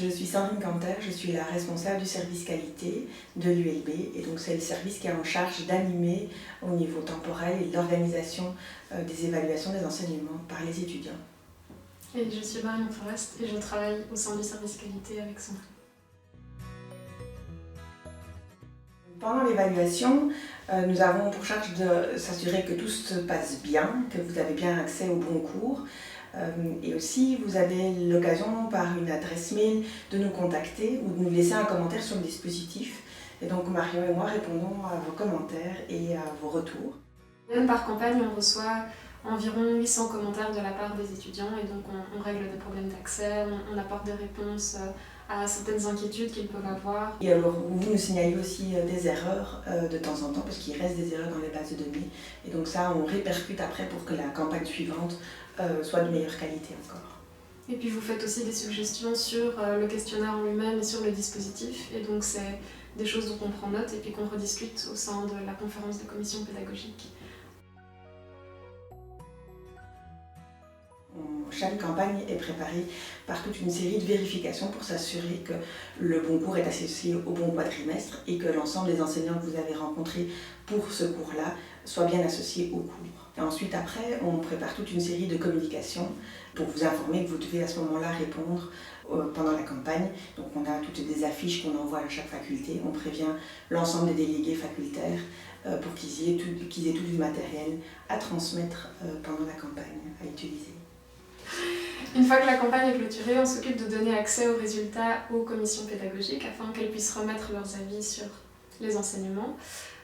Je suis Sandrine Canter, je suis la responsable du service qualité de l'ULB et donc c'est le service qui est en charge d'animer au niveau temporel et de l'organisation des évaluations des enseignements par les étudiants. Et je suis Marion Forest et je travaille au sein du service qualité avec Sandrine. Pendant l'évaluation, nous avons pour charge de s'assurer que tout se passe bien, que vous avez bien accès aux bons cours. Et aussi, vous avez l'occasion, par une adresse mail, de nous contacter ou de nous laisser un commentaire sur le dispositif. Et donc, Marion et moi répondons à vos commentaires et à vos retours. Même par campagne, on reçoit environ 800 commentaires de la part des étudiants et donc on règle des problèmes d'accès, on apporte des réponses à certaines inquiétudes qu'ils peuvent avoir. Et alors, vous nous signalez aussi des erreurs de temps en temps, parce qu'il reste des erreurs dans les bases de données. Et donc ça, on répercute après pour que la campagne suivante soit de meilleure qualité encore. Et puis vous faites aussi des suggestions sur le questionnaire en lui-même et sur le dispositif. Et donc c'est des choses dont on prend note et puis qu'on rediscute au sein de la conférence de commission pédagogique. Chaque campagne est préparée par toute une série de vérifications pour s'assurer que le bon cours est associé au bon quadrimestre et que l'ensemble des enseignants que vous avez rencontrés pour ce cours-là soient bien associés au cours. Et ensuite, après, on prépare toute une série de communications pour vous informer que vous devez à ce moment-là répondre pendant la campagne. Donc on a toutes des affiches qu'on envoie à chaque faculté. On prévient l'ensemble des délégués facultaires pour qu'ils aient tout du matériel à transmettre pendant la campagne, à utiliser. Une fois que la campagne est clôturée, on s'occupe de donner accès aux résultats aux commissions pédagogiques afin qu'elles puissent remettre leurs avis sur les enseignements.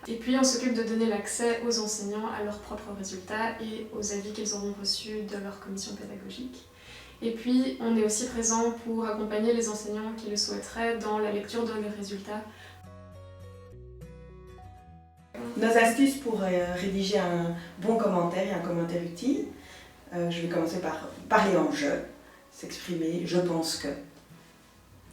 Et puis on s'occupe de donner l'accès aux enseignants à leurs propres résultats et aux avis qu'ils auront reçus de leur commission pédagogique. Et puis on est aussi présent pour accompagner les enseignants qui le souhaiteraient dans la lecture de leurs résultats. Nos astuces pour rédiger un bon commentaire et un commentaire utile. Je vais commencer par parler en je, s'exprimer, je pense que.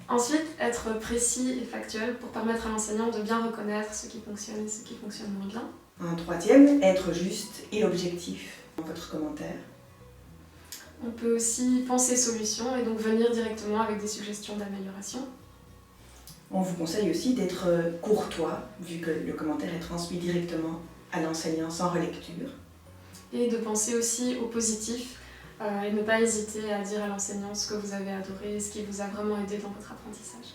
Ensuite, être précis et factuel pour permettre à l'enseignant de bien reconnaître ce qui fonctionne et ce qui fonctionne moins bien. Un troisième, être juste et objectif dans votre commentaire. On peut aussi penser solution et donc venir directement avec des suggestions d'amélioration. On vous conseille aussi d'être courtois, vu que le commentaire est transmis directement à l'enseignant sans relecture. Et de penser aussi au positif et ne pas hésiter à dire à l'enseignant ce que vous avez adoré, ce qui vous a vraiment aidé dans votre apprentissage.